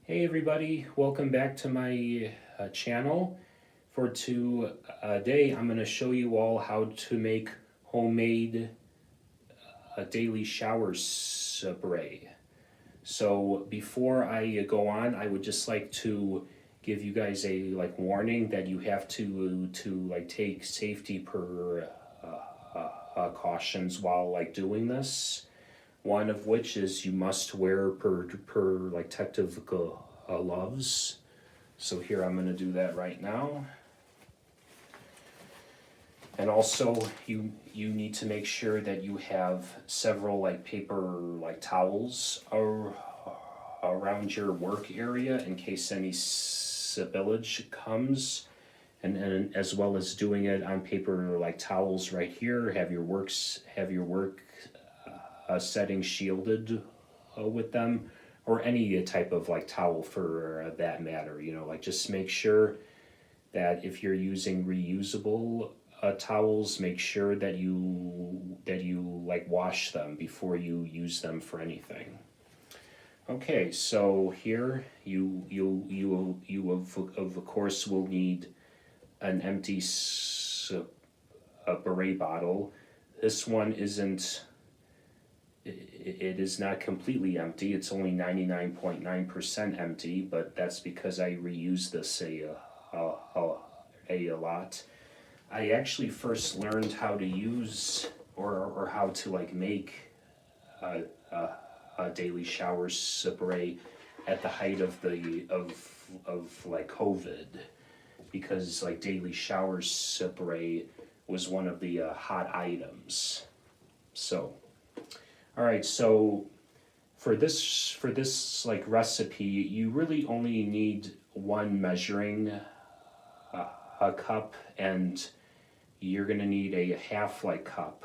Hey everybody, welcome back to my channel. For today, I'm going to show you all how to make homemade daily shower spray. So before I go on, I would just like to give you guys a warning that you have to take safety precautions while doing this. One of which is you must wear protective gloves. So here I'm going to do that right now. And also you need to make sure that you have several paper towels around your work area in case any spillage comes. And as well as doing it on paper towels right here. Have your work setting shielded with them, or any type of towel for that matter. Just make sure that if you're using reusable towels, make sure that you wash them before you use them for anything. Okay, so here you of course will need an empty spray bottle. This one isn't. It is not completely empty. It's only 99.9% empty, but that's because I reuse this a lot. I actually first learned how to use or how to make a daily shower spray at the height of COVID, because daily shower spray was one of the hot items. So. All right, so for this recipe, you really only need one measuring a cup, and you're gonna need a half cup,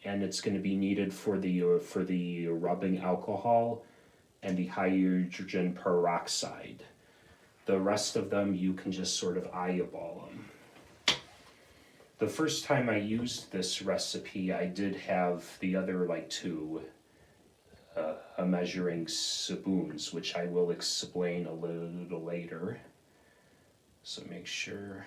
and it's gonna be needed for the rubbing alcohol and the hydrogen peroxide. The rest of them you can just sort of eyeball them. The first time I used this recipe, I did have the other two measuring spoons, which I will explain a little later. So make sure.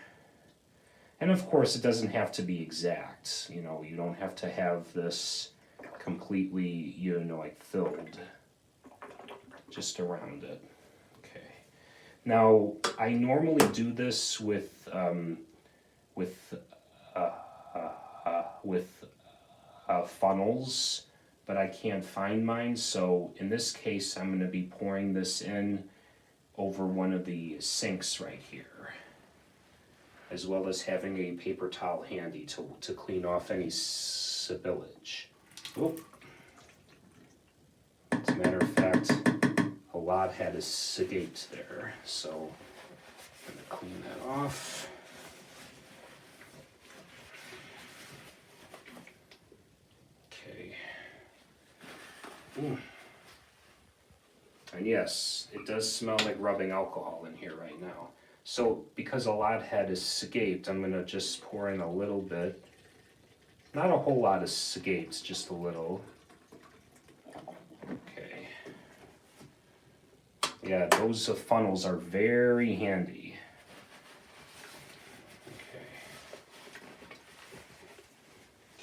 And of course, it doesn't have to be exact. You don't have to have this completely, filled. Just around it. Okay. Now, I normally do this with funnels, but I can't find mine, so in this case I'm going to be pouring this in over one of the sinks right here, as well as having a paper towel handy to clean off any spillage. Oh. As a matter of fact, a lot had escaped there, so I'm going to clean that off. And yes, it does smell like rubbing alcohol in here right now. So because a lot had escaped, I'm gonna just pour in a little bit. Not a whole lot escaped, just a little. Okay. Yeah, those funnels are very handy.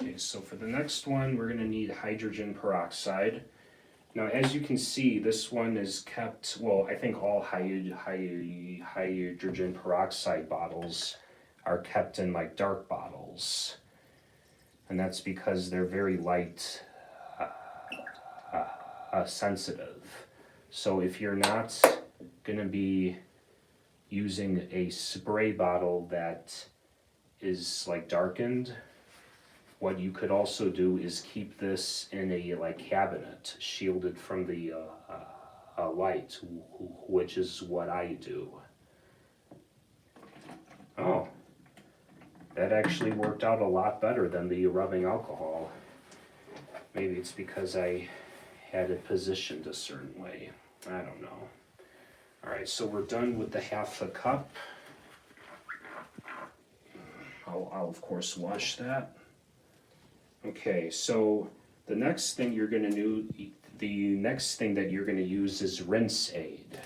Okay, so for the next one, we're gonna need hydrogen peroxide. Now, as you can see, this one is kept, well, I think all hydrogen peroxide bottles are kept in dark bottles. And that's because they're very light sensitive. So if you're not gonna be using a spray bottle that is darkened, what you could also do is keep this in a cabinet, shielded from the light, which is what I do. Oh, that actually worked out a lot better than the rubbing alcohol. Maybe it's because I had it positioned a certain way. I don't know. All right, so we're done with the half a cup. I'll of course wash that. Okay, so the next thing that you're gonna use is rinse aid.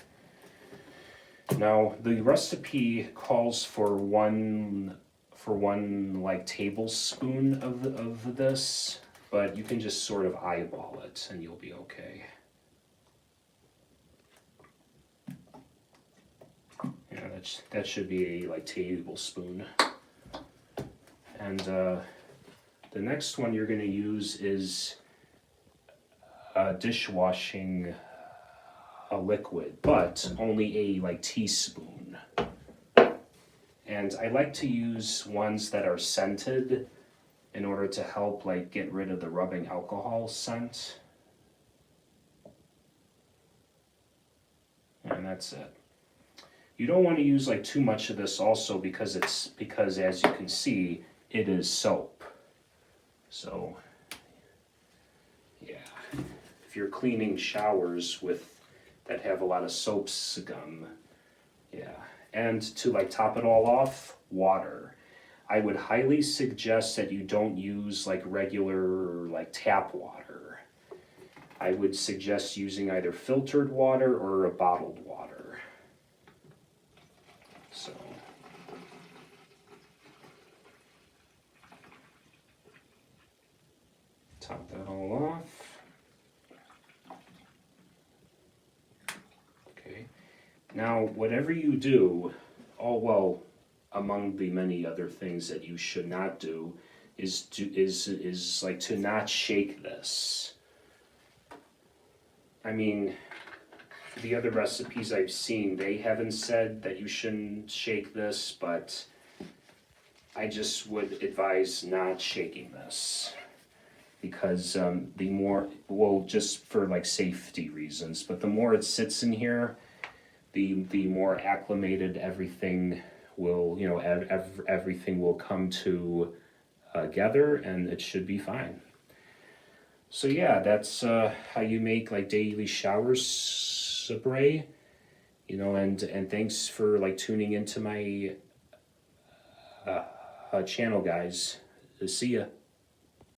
Now the recipe calls for one like tablespoon of this, but you can just sort of eyeball it and you'll be okay. Yeah, that should be a like tablespoon. And the next one you're going to use is dishwashing a liquid, but only a like teaspoon. And I like to use ones that are scented in order to help like get rid of the rubbing alcohol scent. And that's it. You don't want to use like too much of this also because as you can see, it is soap. So yeah, if you're cleaning showers that have a lot of soap scum, yeah. And to like top it all off, water. I would highly suggest that you don't use like regular like tap water. I would suggest using either filtered water or a bottled water. So top that all off. Okay. Now, whatever you do, among the many other things that you should not do, is like to not shake this. I mean, the other recipes I've seen, they haven't said that you shouldn't shake this, but I just would advise not shaking this. Because the more, just for like safety reasons, but the more it sits in here, the more acclimated everything will, everything will come together, and it should be fine. So yeah, that's how you make like daily shower spray, and thanks for like tuning into my channel, guys. See ya.